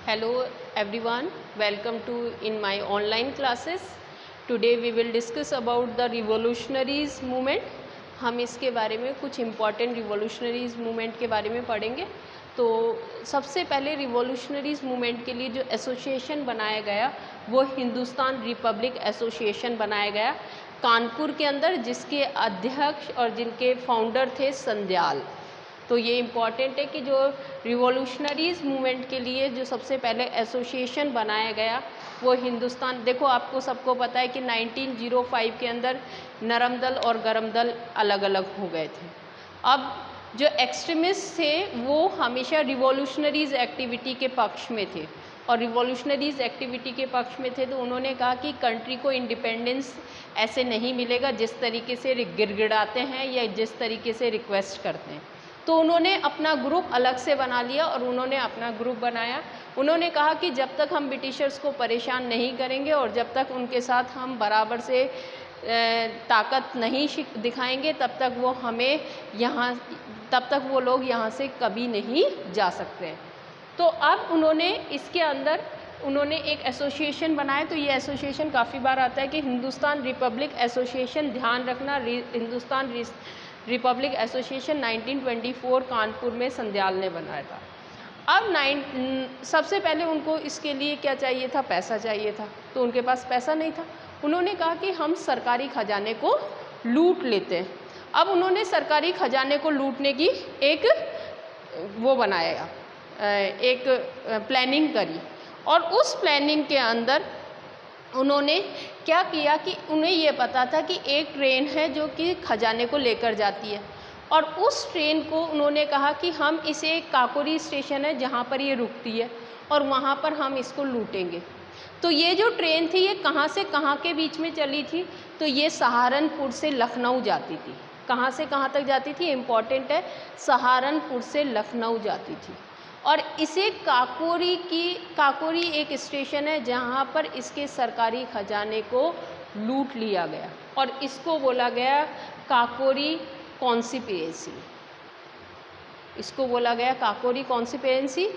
Hello everyone, welcome to in my online classes. Today we will discuss about the revolutionaries movement. हम इसके बारे में कुछ important revolutionaries movement के बारे में पढ़ेंगे। तो सबसे पहले रिवॉल्यूशनरीज मूवमेंट के लिए जो एसोसिएशन बनाया गया वो हिंदुस्तान रिपब्लिक एसोसिएशन बनाया गया कानपुर के अंदर, जिसके अध्यक्ष और जिनके फाउंडर थे संदयाल। तो ये इम्पॉर्टेंट है कि जो रिवॉल्यूशनरीज मूवमेंट के लिए जो सबसे पहले एसोसिएशन बनाया गया वो हिंदुस्तान, देखो आपको सबको पता है कि 1905 के अंदर नरम दल और गरम दल अलग अलग हो गए थे। अब जो एक्सट्रीमिस्ट थे वो हमेशा रिवॉल्यूशनरीज एक्टिविटी के पक्ष में थे और रिवॉल्यूशनरीज एक्टिविटी के पक्ष में थे। तो उन्होंने कहा कि कंट्री को इंडिपेंडेंस ऐसे नहीं मिलेगा जिस तरीके से गिड़गिड़ाते हैं या जिस तरीके से रिक्वेस्ट करते हैं। तो उन्होंने अपना ग्रुप अलग से बना लिया और उन्होंने अपना ग्रुप बनाया। उन्होंने कहा कि जब तक हम ब्रिटिशर्स को परेशान नहीं करेंगे और जब तक उनके साथ हम बराबर से ताकत नहीं दिखाएंगे तब तक वो हमें यहाँ तब तक वो लोग यहाँ से कभी नहीं जा सकते। तो अब उन्होंने इसके अंदर उन्होंने एक एसोसिएशन बनाया। तो ये एसोसिएशन काफ़ी बार आता है कि हिंदुस्तान रिपब्लिक एसोसिएशन, ध्यान रखना हिंदुस्तान रिपब्लिक एसोसिएशन 1924 कानपुर में संदयाल ने बनाया था। अब सबसे पहले उनको इसके लिए क्या चाहिए था, पैसा चाहिए था। तो उनके पास पैसा नहीं था। उन्होंने कहा कि हम सरकारी खजाने को लूट लेते हैं। अब उन्होंने सरकारी खजाने को लूटने की एक वो बनाया, एक प्लानिंग करी और उस प्लानिंग के अंदर उन्होंने क्या किया कि उन्हें ये पता था कि एक ट्रेन है जो कि खजाने को लेकर जाती है और उस ट्रेन को उन्होंने कहा कि हम इसे काकोरी स्टेशन है जहाँ पर ये रुकती है और वहाँ पर हम इसको लूटेंगे। तो ये जो ट्रेन थी ये कहाँ से कहाँ के बीच में चली थी, तो ये सहारनपुर से लखनऊ जाती थी। कहाँ से कहाँ तक जाती थी, इम्पॉर्टेंट है, सहारनपुर से लखनऊ जाती थी। और इसे काकोरी एक स्टेशन है जहाँ पर इसके सरकारी खजाने को लूट लिया गया और इसको बोला गया काकोरी कॉन्स्पिरेसी। इसको बोला गया काकोरी कॉन्स्पिरेसी।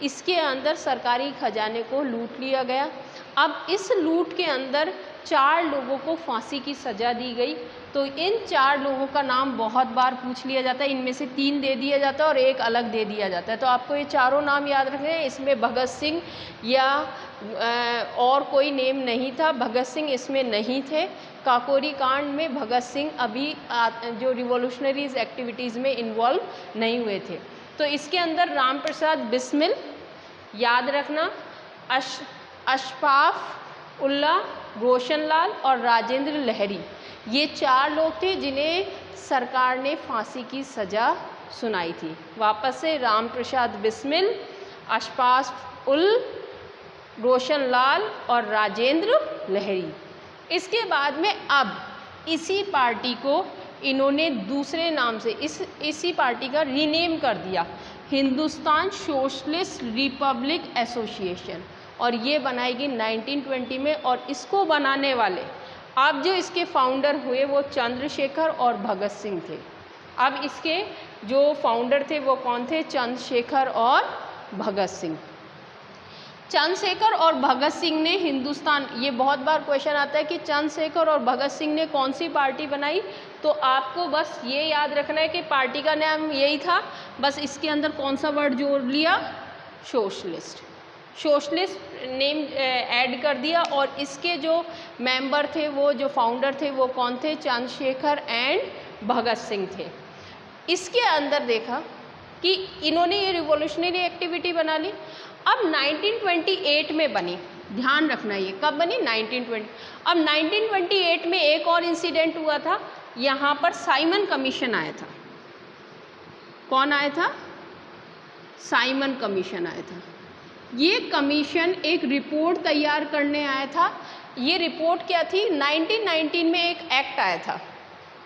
इसके अंदर सरकारी खजाने को लूट लिया गया। अब इस लूट के अंदर 4 लोगों को फांसी की सज़ा दी गई। तो इन 4 लोगों का नाम बहुत बार पूछ लिया जाता है। इनमें से 3 दे दिया जाता है और एक अलग दे दिया जाता है। तो आपको ये चारों नाम याद रखने हैं। इसमें भगत सिंह या और कोई नेम नहीं था। भगत सिंह इसमें नहीं थे। काकोरी कांड में भगत सिंह अभी जो रिवॉल्यूशनरीज एक्टिविटीज़ में इन्वॉल्व नहीं हुए थे। तो इसके अंदर राम प्रसाद बिस्मिल, याद रखना, अशफाक उल्लाह, रोशनलाल और राजेंद्र लहरी, ये 4 लोग थे जिन्हें सरकार ने फांसी की सज़ा सुनाई थी। वापस से, राम प्रसाद बिस्मिल, अशफाक रोशनलाल और राजेंद्र लहरी। इसके बाद में अब इसी पार्टी को इन्होंने दूसरे नाम से इसी पार्टी का रीनेम कर दिया, हिंदुस्तान सोशलिस्ट रिपब्लिक एसोसिएशन, और ये बनाएगी 1920 में। और इसको बनाने वाले अब जो इसके फाउंडर हुए वो चंद्रशेखर और भगत सिंह थे। अब इसके जो फाउंडर थे वो कौन थे, चंद्रशेखर और भगत सिंह। चंद्रशेखर और भगत सिंह ने हिंदुस्तान, ये बहुत बार क्वेश्चन आता है कि चंद्रशेखर और भगत सिंह ने कौन सी पार्टी बनाई। तो आपको बस ये याद रखना है कि पार्टी का नाम यही था, बस इसके अंदर कौन सा वर्ड जोड़ लिया, सोशलिस्ट नेम ऐड कर दिया। और इसके जो मेंबर थे, वो जो फाउंडर थे वो कौन थे, चंद्रशेखर एंड भगत सिंह थे। इसके अंदर देखा कि इन्होंने ये रिवॉल्यूशनरी एक्टिविटी बना ली। अब 1928 में बनी, ध्यान रखना ये कब बनी, 1920। अब 1928 में एक और इंसिडेंट हुआ था। यहाँ पर साइमन कमीशन आया था। कौन आया था, साइमन कमीशन आया था। ये कमीशन एक रिपोर्ट तैयार करने आया था। ये रिपोर्ट क्या थी, 1919 में एक एक्ट आया था।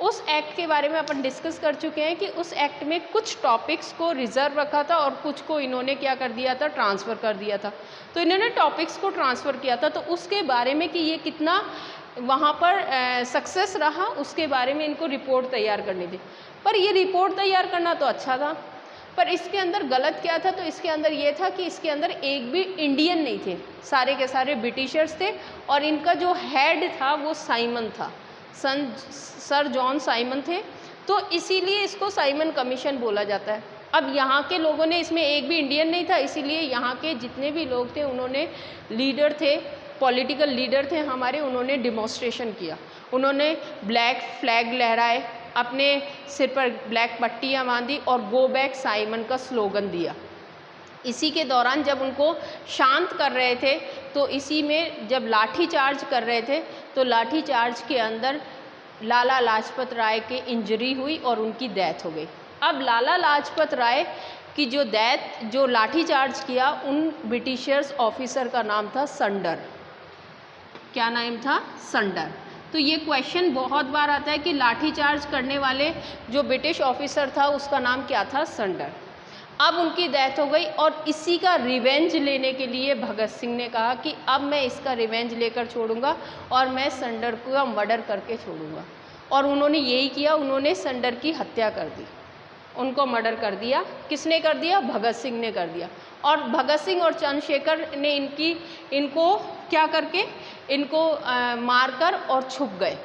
उस एक्ट के बारे में अपन डिस्कस कर चुके हैं कि उस एक्ट में कुछ टॉपिक्स को रिजर्व रखा था और कुछ को इन्होंने क्या कर दिया था, ट्रांसफ़र कर दिया था। तो इन्होंने टॉपिक्स को ट्रांसफ़र किया था। तो उसके बारे में कि ये कितना वहाँ पर सक्सेस रहा, उसके बारे में इनको रिपोर्ट तैयार करनी थी। पर ये रिपोर्ट तैयार करना तो अच्छा था, पर इसके अंदर गलत क्या था, तो इसके अंदर ये था कि इसके अंदर एक भी इंडियन नहीं थे, सारे के सारे ब्रिटिशर्स थे और इनका जो हेड था वो साइमन था, सर जॉन साइमन थे, तो इसीलिए इसको साइमन कमीशन बोला जाता है। अब यहाँ के लोगों ने, इसमें एक भी इंडियन नहीं था, इसीलिए यहाँ के जितने भी लोग थे उन्होंने, लीडर थे, पॉलिटिकल लीडर थे हमारे, उन्होंने डिमॉन्स्ट्रेशन किया, उन्होंने ब्लैक फ्लैग लहराए, अपने सिर पर ब्लैक पट्टियाँ बांधी और गो बैक साइमन का स्लोगन दिया। इसी के दौरान जब उनको शांत कर रहे थे, तो इसी में जब लाठी चार्ज कर रहे थे, तो लाठी चार्ज के अंदर लाला लाजपत राय के इंजरी हुई और उनकी डेथ हो गई। अब लाला लाजपत राय की जो लाठी चार्ज किया, उन ब्रिटिशर्स ऑफिसर का नाम था संडर। क्या नाम था? संडर। तो ये क्वेश्चन बहुत बार आता है कि लाठी चार्ज करने वाले जो ब्रिटिश ऑफिसर था उसका नाम क्या था? संडर। अब उनकी डेथ हो गई और इसी का रिवेंज लेने के लिए भगत सिंह ने कहा कि अब मैं इसका रिवेंज लेकर छोड़ूंगा और मैं संडर को मर्डर करके छोड़ूंगा। और उन्होंने यही किया, उन्होंने संडर की हत्या कर दी, उनको मर्डर कर दिया। किसने कर दिया? भगत सिंह ने कर दिया। और भगत सिंह और चंद्रशेखर ने इनको क्या करके, इनको मारकर और छुप गए।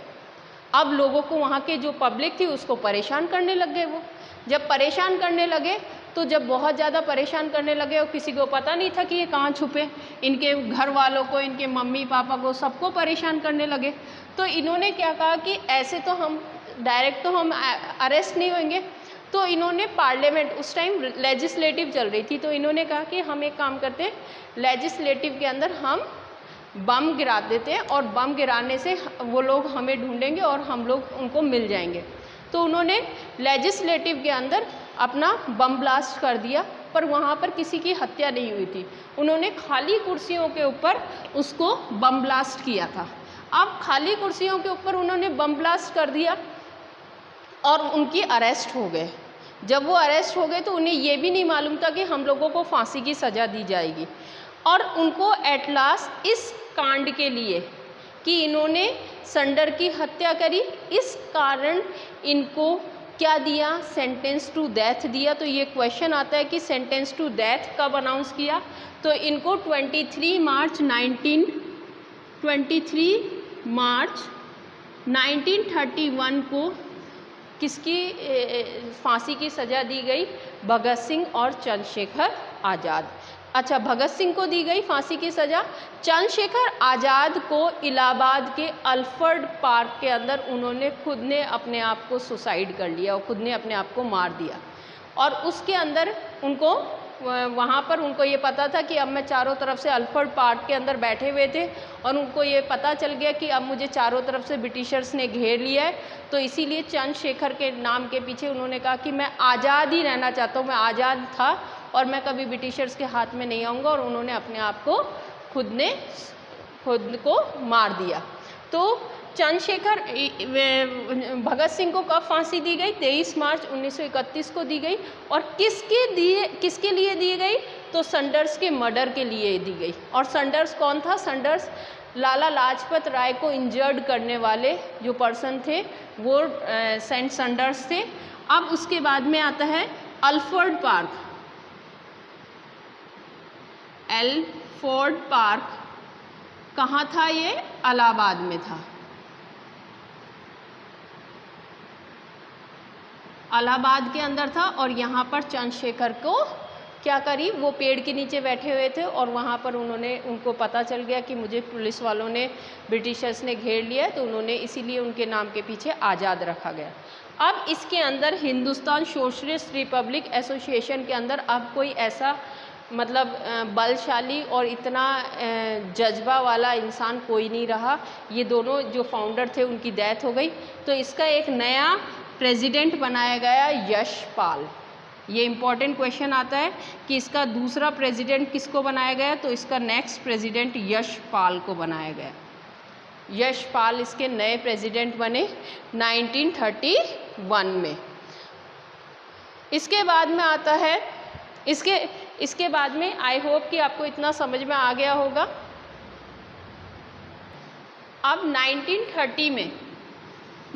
अब लोगों को, वहाँ के जो पब्लिक थी उसको परेशान करने लग गए। वो जब परेशान करने लगे, तो जब बहुत ज़्यादा परेशान करने लगे और किसी को पता नहीं था कि ये कहाँ छुपे, इनके घर वालों को, इनके मम्मी पापा को, सबको परेशान करने लगे। तो इन्होंने क्या कहा कि ऐसे तो हम डायरेक्ट तो हम अरेस्ट नहीं होंगे, तो इन्होंने पार्लियामेंट, उस टाइम लेजिस्लेटिव चल रही थी, तो इन्होंने कहा कि हम एक काम करते हैं, लेजिस्लेटिव के अंदर हम बम गिरा देते हैं और बम गिराने से वो लोग हमें ढूंढेंगे और हम लोग उनको मिल जाएंगे। तो उन्होंने लेजिस्लेटिव के अंदर अपना बम ब्लास्ट कर दिया, पर वहाँ पर किसी की हत्या नहीं हुई थी। उन्होंने खाली कुर्सियों के ऊपर उसको बम ब्लास्ट किया था। अब खाली कुर्सियों के ऊपर उन्होंने बम ब्लास्ट कर दिया और उनकी अरेस्ट हो गए। जब वो अरेस्ट हो गए तो उन्हें ये भी नहीं मालूम था कि हम लोगों को फांसी की सज़ा दी जाएगी। और उनको एट लास्ट इस कांड के लिए कि इन्होंने संडर की हत्या करी, इस कारण इनको क्या दिया? सेंटेंस टू डेथ दिया। तो ये क्वेश्चन आता है कि सेंटेंस टू डेथ कब अनाउंस किया? तो इनको 23 मार्च 1931 को किसकी फांसी की सज़ा दी गई? भगत सिंह और चंद्रशेखर आज़ाद। अच्छा, भगत सिंह को दी गई फांसी की सज़ा, चंद्रशेखर आज़ाद को इलाहाबाद के अल्फ्रेड पार्क के अंदर उन्होंने खुद ने अपने आप को सुसाइड कर लिया और खुद ने अपने आप को मार दिया। और उसके अंदर उनको, वहाँ पर उनको ये पता था कि अब मैं चारों तरफ से, अल्फ्रेड पार्क के अंदर बैठे हुए थे और उनको ये पता चल गया कि अब मुझे चारों तरफ से ब्रिटिशर्स ने घेर लिया है। तो इसीलिए चंद्रशेखर के नाम के पीछे उन्होंने कहा कि मैं आज़ाद ही रहना चाहता हूँ, मैं आज़ाद था और मैं कभी ब्रिटिशर्स के हाथ में नहीं आऊँगा। और उन्होंने अपने आप को खुद को मार दिया। तो चंद्रशेखर, भगत सिंह को कब फांसी दी गई? 23 मार्च 1931 को दी गई। और किसके लिए दी गई? तो संडर्स के मर्डर के लिए दी गई। और संडर्स कौन था? संडर्स लाला लाजपत राय को इंजर्ड करने वाले जो पर्सन थे वो सेंट संडर्स थे। अब उसके बाद में आता है अल्फ्रेड पार्क। अल्फ्रेड पार्क कहाँ था? ये इलाहाबाद में था। इलाहाबाद के अंदर था। और यहाँ पर चंद्रशेखर को क्या करी? वो पेड़ के नीचे बैठे हुए थे और वहाँ पर उनको पता चल गया कि मुझे पुलिस वालों ने, ब्रिटिशर्स ने घेर लिया, तो उन्होंने, इसीलिए उनके नाम के पीछे आज़ाद रखा गया। अब इसके अंदर हिंदुस्तान सोशलिस्ट रिपब्लिक एसोसिएशन के अंदर अब कोई ऐसा मतलब बलशाली और इतना जज्बा वाला इंसान कोई नहीं रहा। ये दोनों जो फाउंडर थे उनकी डेथ हो गई। तो इसका एक नया प्रेसिडेंट बनाया गया, यशपाल। ये इम्पॉर्टेंट क्वेश्चन आता है कि इसका दूसरा प्रेसिडेंट किसको बनाया गया? तो इसका नेक्स्ट प्रेसिडेंट यशपाल को बनाया गया। यशपाल इसके नए प्रेसिडेंट बने 1931 में। इसके बाद में आता है, इसके बाद में आई होप कि आपको इतना समझ में आ गया होगा। अब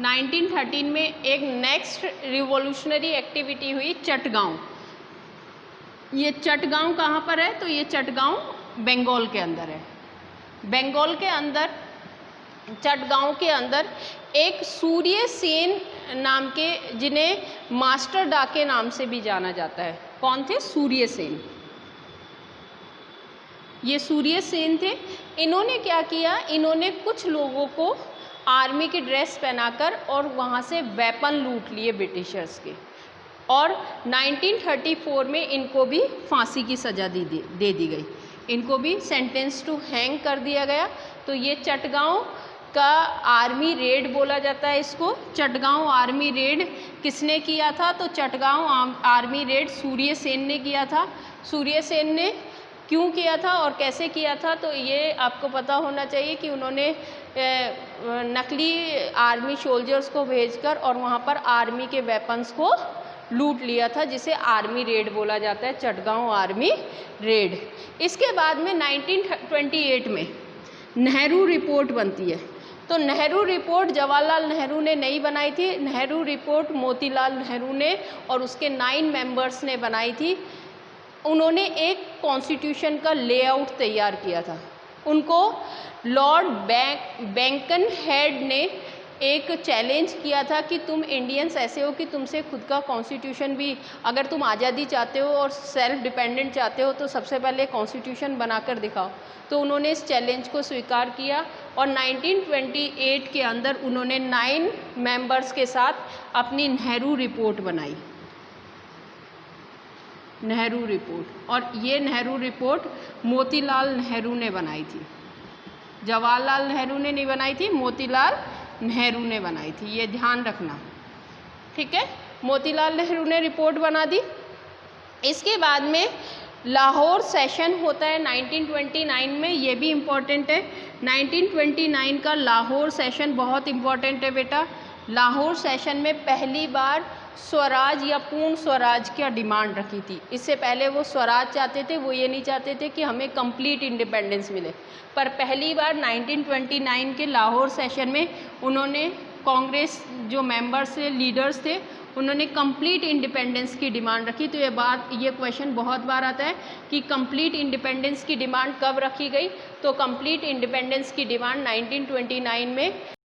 1913 में एक नेक्स्ट रिवॉल्यूशनरी एक्टिविटी हुई चटगांव। ये चटगांव कहाँ पर है? तो ये चटगांव बंगाल के अंदर है। बंगाल के अंदर चटगांव के अंदर एक सूर्य सेन नाम के, जिन्हें मास्टर डा के नाम से भी जाना जाता है। कौन थे? सूर्य सेन। ये सूर्य सेन थे। इन्होंने क्या किया? इन्होंने कुछ लोगों को आर्मी की ड्रेस पहनाकर और वहाँ से वेपन लूट लिए ब्रिटिशर्स के, और 1934 में इनको भी फांसी की सज़ा दे दी गई। इनको भी सेंटेंस टू हैंग कर दिया गया। तो ये चटगांव का आर्मी रेड बोला जाता है इसको। चटगांव आर्मी रेड किसने किया था? तो चटगांव आर्मी रेड सूर्य सेन ने किया था। सूर्य सेन ने क्यों किया था और कैसे किया था? तो ये आपको पता होना चाहिए कि उन्होंने नकली आर्मी सोल्जर्स को भेजकर और वहाँ पर आर्मी के वेपन्स को लूट लिया था, जिसे आर्मी रेड बोला जाता है, चटगांव आर्मी रेड। इसके बाद में 1928 में नेहरू रिपोर्ट बनती है। तो नेहरू रिपोर्ट जवाहरलाल नेहरू ने नहीं बनाई थी। नेहरू रिपोर्ट मोतीलाल नेहरू ने और उसके 9 मेंबर्स ने बनाई थी। उन्होंने एक कॉन्स्टिट्यूशन का लेआउट तैयार किया था। उनको लॉर्ड बैंकन हेड ने एक चैलेंज किया था कि तुम इंडियंस ऐसे हो कि तुमसे खुद का कॉन्स्टिट्यूशन भी, अगर तुम आज़ादी चाहते हो और सेल्फ डिपेंडेंट चाहते हो तो सबसे पहले कॉन्स्टिट्यूशन बनाकर दिखाओ। तो उन्होंने इस चैलेंज को स्वीकार किया और 1928 के अंदर उन्होंने 9 मेंबर्स के साथ अपनी नेहरू रिपोर्ट बनाई। नेहरू रिपोर्ट, और ये नेहरू रिपोर्ट मोतीलाल नेहरू ने बनाई थी। जवाहरलाल नेहरू ने नहीं बनाई थी, मोतीलाल नेहरू ने बनाई थी। ये ध्यान रखना, ठीक है। मोतीलाल नेहरू ने रिपोर्ट बना दी। इसके बाद में लाहौर सेशन होता है 1929 में, ये भी इम्पॉर्टेंट है। 1929 का लाहौर सेशन बहुत इम्पॉर्टेंट है बेटा। लाहौर सेशन में पहली बार स्वराज या पूर्ण स्वराज की डिमांड रखी थी। इससे पहले वो स्वराज चाहते थे, वो ये नहीं चाहते थे कि हमें कंप्लीट इंडिपेंडेंस मिले। पर पहली बार 1929 के लाहौर सेशन में उन्होंने, कांग्रेस जो मेंबर्स थे, लीडर्स थे, उन्होंने कंप्लीट इंडिपेंडेंस की डिमांड रखी। तो ये क्वेश्चन बहुत बार आता है कि कंप्लीट इंडिपेंडेंस की डिमांड कब रखी गई? तो कंप्लीट इंडिपेंडेंस की डिमांड 1929 में